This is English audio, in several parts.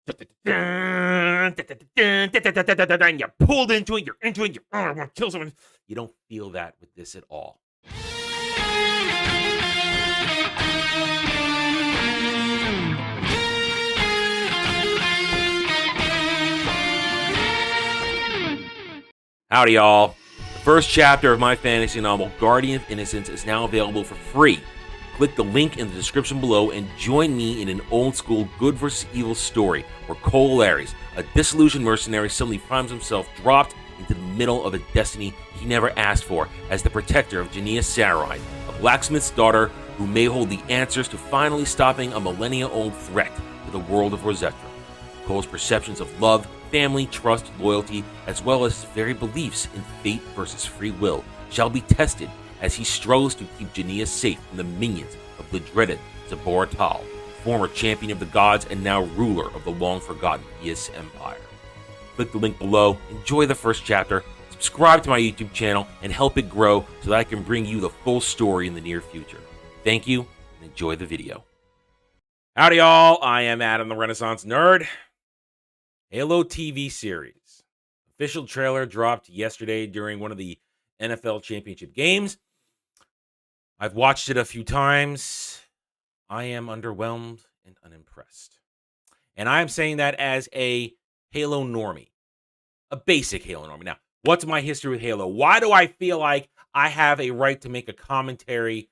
And you're pulled into it, you're into it, I want to kill someone. You don't feel that with this at all. Howdy, y'all. The first chapter of my fantasy novel, Guardian of Innocence, is now available for free. Click the link in the description below and join me in an old-school good versus evil story where Cole Larys, a disillusioned mercenary, suddenly finds himself dropped into the middle of a destiny he never asked for as the protector of Jania Sarai, a blacksmith's daughter who may hold the answers to finally stopping a millennia-old threat to the world of Rosetta. Cole's perceptions of love, family, trust, loyalty, as well as his very beliefs in fate versus free will shall be tested as he struggles to keep Jania safe from the minions of the dreaded Zabor Tal, former champion of the gods and now ruler of the long-forgotten Yis Empire. Click the link below, enjoy the first chapter, subscribe to my YouTube channel, and help it grow so that I can bring you the full story in the near future. Thank you, and enjoy the video. Howdy, y'all. I am Adam the Renaissance Nerd. Halo TV series. Official trailer dropped yesterday during one of the NFL championship games. I've watched it a few times. I am underwhelmed and unimpressed. And I'm saying that as a Halo normie. A basic Halo normie. Now, what's my history with Halo? Why do I feel like I have a right to make a commentary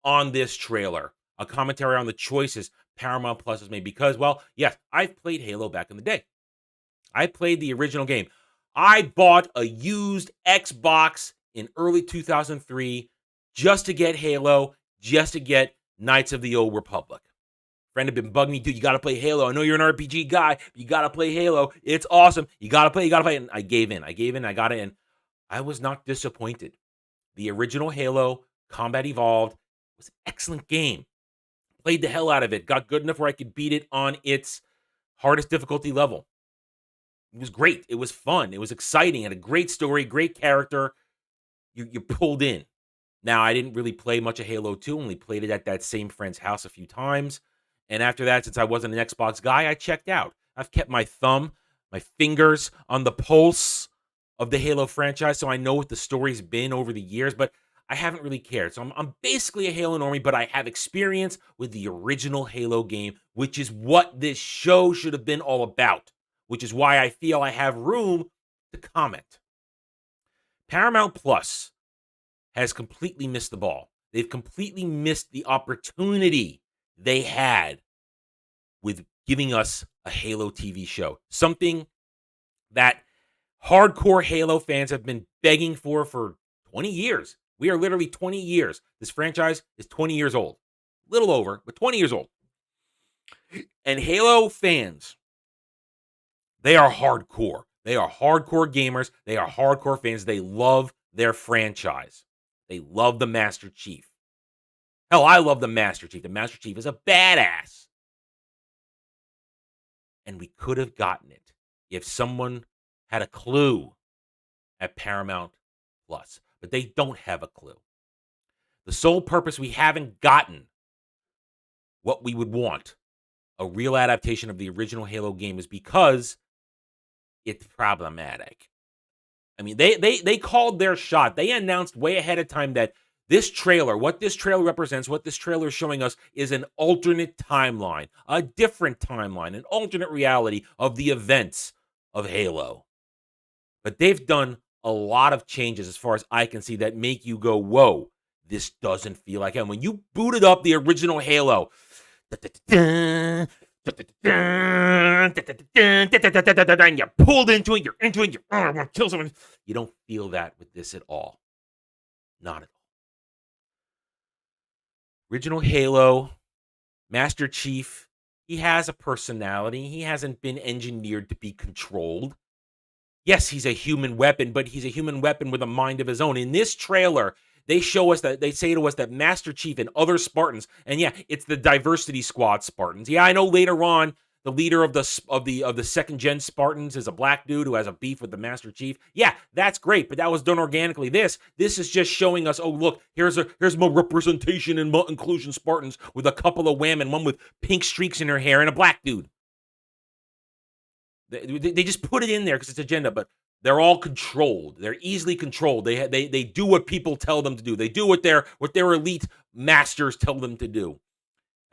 on this trailer? A commentary on the choices Paramount Plus has made? Because, well, yes, I've played Halo back in the day. I played the original game. I bought a used Xbox in early 2003 just to get Halo, just to get Knights of the Old Republic. Friend had been bugging me, dude, you got to play Halo. I know you're an RPG guy, but you got to play Halo. It's awesome. You got to play. And I gave in. I got it, and I was not disappointed. The original Halo, Combat Evolved, was an excellent game. Played the hell out of it. Got good enough where I could beat it on its hardest difficulty level. It was great. It was fun. It was exciting. It had a great story, great character. You pulled in. Now, I didn't really play much of Halo 2. Only played it at that same friend's house a few times. And after that, since I wasn't an Xbox guy, I checked out. I've kept my fingers on the pulse of the Halo franchise, so I know what the story's been over the years, but I haven't really cared. So I'm basically a Halo normie, but I have experience with the original Halo game, which is what this show should have been all about. Which is why I feel I have room to comment. Paramount Plus has completely missed the ball. They've completely missed the opportunity they had with giving us a Halo TV show. Something that hardcore Halo fans have been begging for 20 years. We are literally 20 years. This franchise is 20 years old. A little over, but 20 years old. And Halo fans, they are hardcore. They are hardcore gamers. They are hardcore fans. They love their franchise. They love the Master Chief. Hell, I love the Master Chief. The Master Chief is a badass. And we could have gotten it if someone had a clue at Paramount Plus. But they don't have a clue. The sole purpose we haven't gotten what we would want, a real adaptation of the original Halo game, is because it's problematic. I mean, they called their shot. They announced way ahead of time that this trailer, what this trailer represents, what this trailer is showing us is an alternate timeline, a different timeline, an alternate reality of the events of Halo. But they've done a lot of changes as far as I can see that make you go, whoa, this doesn't feel like it. And when you booted up the original Halo, and you're pulled into it, I want to kill someone. You don't feel that with this at all. Not at all. Original Halo, Master Chief, he has a personality. He hasn't been engineered to be controlled. Yes, he's a human weapon, but he's a human weapon with a mind of his own. In this trailer, they say to us that Master Chief and other Spartans, and yeah, it's the Diversity Squad Spartans. Yeah, I know later on the leader of the second gen Spartans is a black dude who has a beef with the Master Chief. Yeah, that's great, but that was done organically. This is just showing us, oh look, here's more representation and more inclusion Spartans with a couple of women, one with pink streaks in her hair and a black dude. They just put it in there because it's agenda, but they're all controlled. They're easily controlled. They do what people tell them to do. They do what their elite masters tell them to do.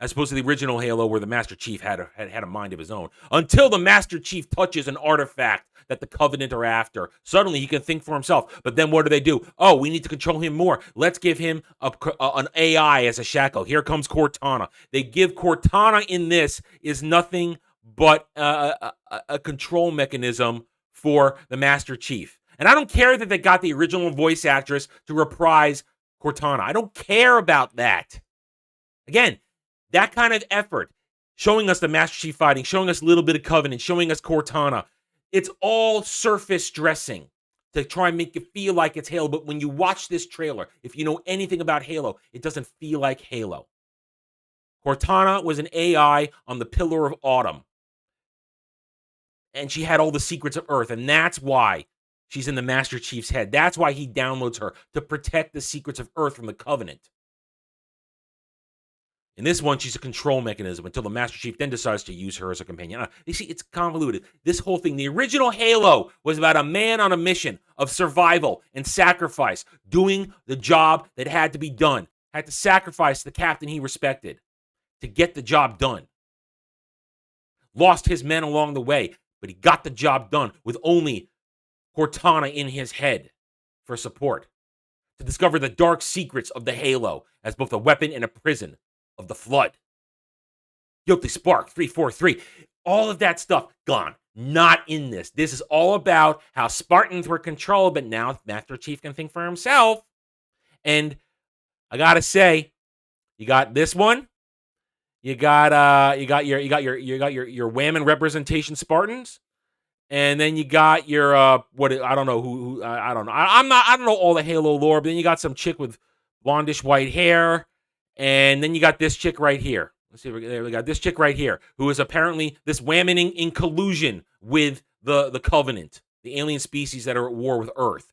As opposed to the original Halo, where the Master Chief had a mind of his own. Until the Master Chief touches an artifact that the Covenant are after, suddenly he can think for himself. But then what do? Oh, we need to control him more. Let's give him an AI as a shackle. Here comes Cortana. They give Cortana in this is nothing but a control mechanism for the Master Chief. And I don't care that they got the original voice actress to reprise Cortana. I don't care about that. Again, that kind of effort, showing us the Master Chief fighting, showing us a little bit of Covenant, showing us Cortana, it's all surface dressing to try and make you feel like it's Halo. But when you watch this trailer, if you know anything about Halo, it doesn't feel like Halo. Cortana was an AI on the Pillar of Autumn. And she had all the secrets of Earth. And that's why she's in the Master Chief's head. That's why he downloads her, to protect the secrets of Earth from the Covenant. In this one, she's a control mechanism until the Master Chief then decides to use her as a companion. You see, it's convoluted. This whole thing, the original Halo was about a man on a mission of survival and sacrifice, doing the job that had to be done, had to sacrifice the captain he respected to get the job done. Lost his men along the way, but he got the job done with only Cortana in his head for support, to discover the dark secrets of the Halo as both a weapon and a prison of the Flood. Guilty Spark 343. All of that stuff gone. Not in this. This is all about how Spartans were controlled, but now Master Chief can think for himself. And I gotta say, you got this one. You got your whammon representation Spartans. And then you got your I don't know I don't know. I don't know all the Halo lore, but then you got some chick with blondish white hair. And then you got this chick right here. Let's see, we got this chick right here, who is apparently this whammoning in collusion with the Covenant, the alien species that are at war with Earth.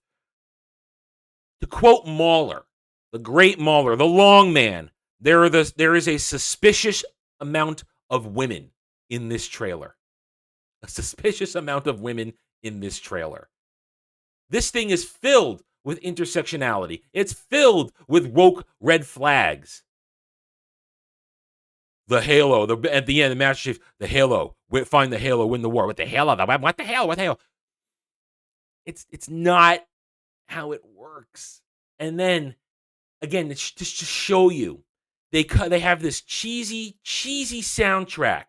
To quote Mauler, the great Mauler, the long man, there is a suspicious amount of women in this trailer. A suspicious amount of women in this trailer. This thing is filled with intersectionality. It's filled with woke red flags. The Halo, at the end, the Master Chief, the Halo, find the Halo, win the war. What the hell? What the hell? What the hell? It's not how it works. And then, again, it's just to show you, they have this cheesy soundtrack.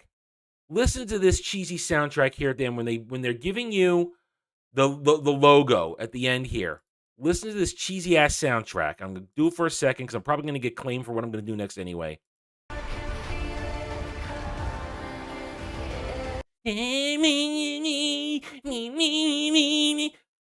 Listen to this cheesy soundtrack here at the end when they're giving you the logo at the end here. Listen to this cheesy ass soundtrack. I'm gonna do it for a second because I'm probably gonna get claimed for what I'm gonna do next anyway.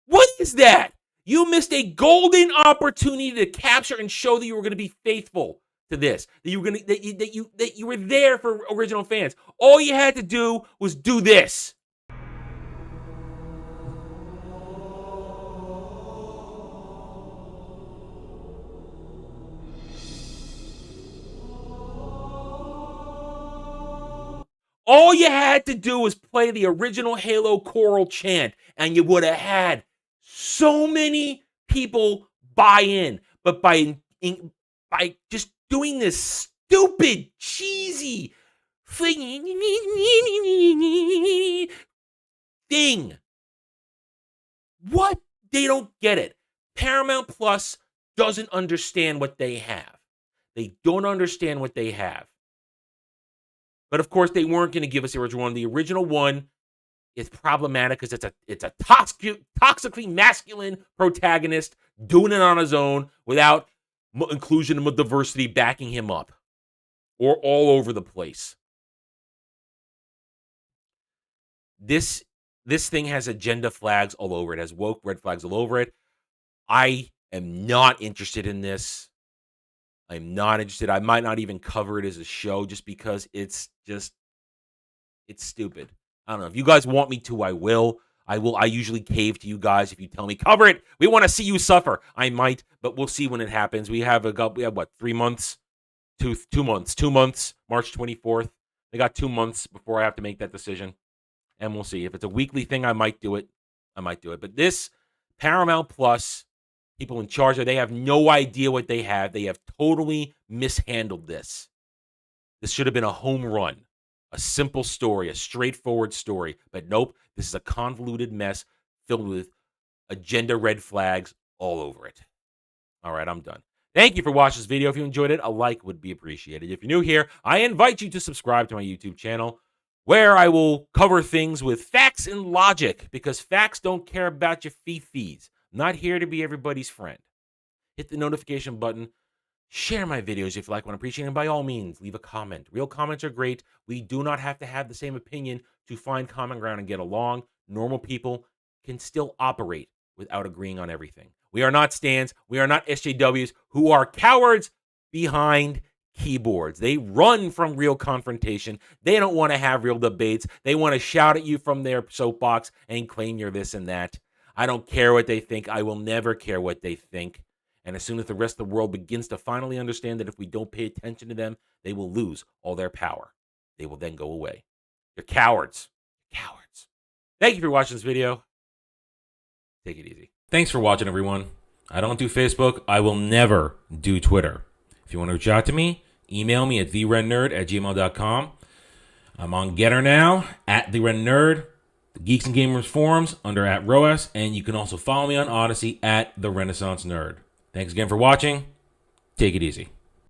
What is that? You missed a golden opportunity to capture and show that you were going to be faithful to this. That you were going to that you were there for original fans. All you had to do was do this. All you had to do was play the original Halo choral chant, and you would have had so many people buy in. But by just doing this stupid, cheesy thing, what? They don't get it. Paramount Plus doesn't understand what they have. They don't understand what they have. But of course, they weren't going to give us the original one. The original one is problematic because it's a toxically masculine protagonist doing it on his own without inclusion of diversity backing him up, or all over the place. This thing has agenda flags all over it. It has woke red flags all over it. I am not interested in this. I'm not interested. I might not even cover it as a show just because it's stupid. I don't know. If you guys want me to, I will. I usually cave to you guys if you tell me, cover it. We want to see you suffer. I might, but we'll see when it happens. We have what, 3 months? 2 months. 2 months, March 24th. We got 2 months before I have to make that decision. and we'll see. If it's a weekly thing, I might do it. But this Paramount Plus, people in charge of, they have no idea what they have. They have totally mishandled this. This should have been a home run, a simple story, a straightforward story. But nope, this is a convoluted mess filled with agenda red flags all over it. All right, I'm done. Thank you for watching this video. If you enjoyed it, a like would be appreciated. If you're new here, I invite you to subscribe to my YouTube channel, where I will cover things with facts and logic, because facts don't care about your fee-fees. I'm not here to be everybody's friend. Hit the notification button. Share my videos if you like what I'm preaching, and by all means, leave a comment. Real comments are great. We do not have to have the same opinion to find common ground and get along. Normal people can still operate without agreeing on everything. We are not stands. We are not SJWs who are cowards behind keyboards. They run from real confrontation. They don't want to have real debates. They want to shout at you from their soapbox and claim you're this and that. I don't care what they think. I will never care what they think. And as soon as the rest of the world begins to finally understand that if we don't pay attention to them, they will lose all their power. They will then go away. They're cowards. Cowards. Thank you for watching this video. Take it easy. Thanks for watching, everyone. I don't do Facebook. I will never do Twitter. If you want to reach out to me, email me at therennerd@gmail.com. I'm on Getter now, at therennerd, the Geeks and Gamers forums under @ROAS, and you can also follow me on Odyssey at the Renaissance Nerd. Thanks again for watching. Take it easy.